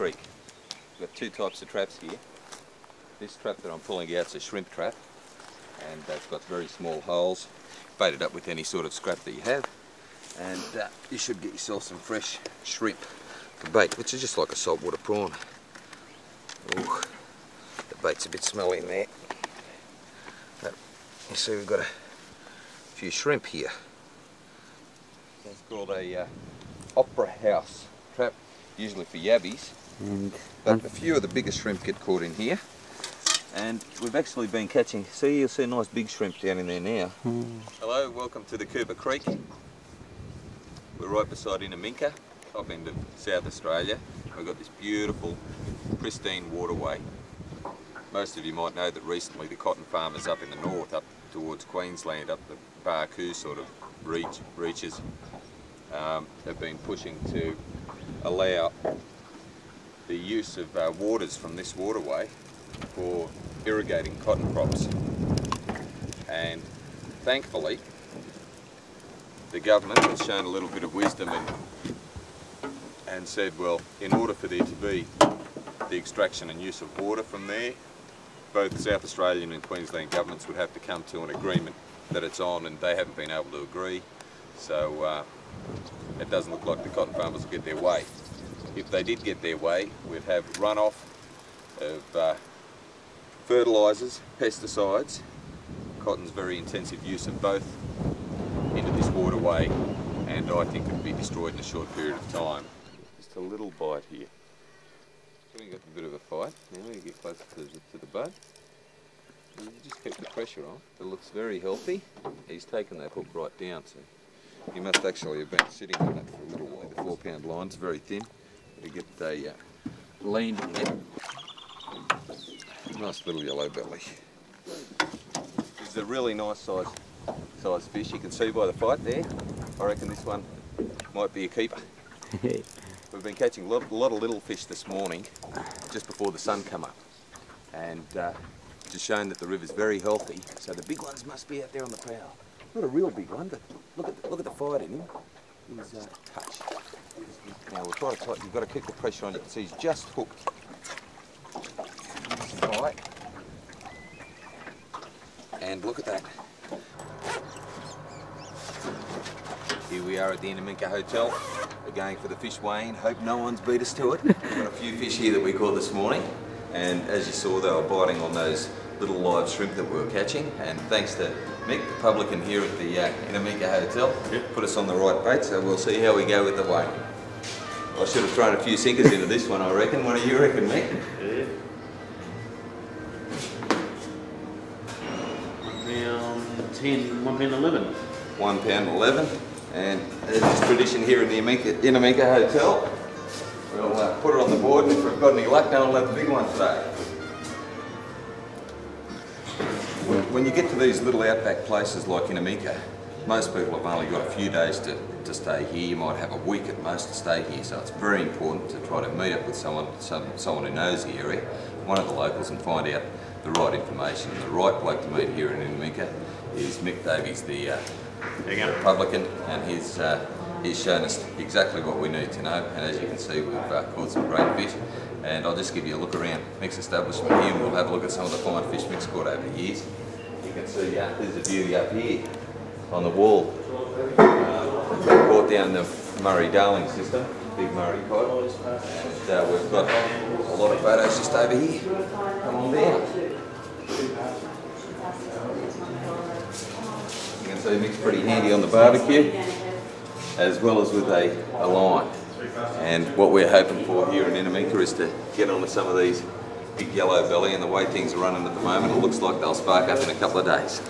creek. We've got two types of traps here. This trap that I'm pulling out is a shrimp trap, and it's got very small holes, baited up with any sort of scrap that you have, and you should get yourself some fresh shrimp for bait, which is just like a saltwater prawn. Ooh, the bait's a bit smelly in there. But you see we've got a few shrimp here. It's called a opera house trap, usually for yabbies, but a few of the bigger shrimp get caught in here. And we've actually been catching, you'll see a nice big shrimp down in there now. Hello, welcome to the Cooper Creek. We're right beside Inaminka, top end of South Australia. We've got this beautiful, pristine waterway. Most of you might know that recently the cotton farmers up in the north, up towards Queensland, up the Barcoo sort of reaches, have been pushing to allow the use of waters from this waterway for irrigating cotton crops. And thankfully the government has shown a little bit of wisdom and said, well, in order for there to be the extraction and use of water from there, both South Australian and Queensland governments would have to come to an agreement that it's on, and they haven't been able to agree, so it doesn't look like the cotton farmers will get their way. If they did get their way, we'd have runoff of fertilisers, pesticides, cotton's very intensive use of both, into this waterway, and I think it would be destroyed in a short period of time. Just a little bite here. So we got a bit of a fight. Now we get closer to the boat. You just keep the pressure on. It looks very healthy. He's taken that hook right down, so he must actually have been sitting on it for a little while. The 4-pound line's very thin, but he gets leaned in there. Nice little yellowbelly. This is a really nice size fish. You can see by the fight there. I reckon this one might be a keeper. We've been catching a lot of little fish this morning, just before the sun come up, and just shown that the river's very healthy. So the big ones must be out there on the prowl. Not a real big one, but look at the fight in him. He's touched. Now we'll try to tighten. You've got to keep the pressure on. You can see he's just hooked. Right. And look at that. Here we are at the Inaminka Hotel. We're going for the fish weighing. Hope no one's beat us to it. We've got a few fish here that we caught this morning, and as you saw, they were biting on those little live shrimp that we were catching. And thanks to Mick, the publican here at the Inaminka Hotel, put us on the right bait. So we'll see how we go with the weight. I should have thrown a few sinkers into this one, I reckon. What do you reckon, Mick? Yeah. £1 pound 11. £1.11, and as is tradition here in the Inaminka Hotel, we'll put it on the board, and if we've got any luck, no one will have the big one today. When you get to these little outback places like Inaminka, most people have only got a few days to stay here. You might have a week at most to stay here, so it's very important to try to meet up with someone who knows the area, one of the locals, and find out the right information. And the right bloke to meet here in Inaminka is Mick Davies, the publican, and he's shown us exactly what we need to know. And as you can see, we've caught some great fish. And I'll just give you a look around Mick's establishment here, and we'll have a look at some of the fine fish Mick's caught over the years. You can see there's a beauty up here on the wall. Caught down the Murray-Darling system, big Murray cod, and we've got a lot of photos just over here. Come on down. You can see Mick's pretty handy on the barbecue, as well as with a line. And what we're hoping for here in Inaminka is to get onto some of these big yellowbelly, and the way things are running at the moment, it looks like they'll spark up in a couple of days.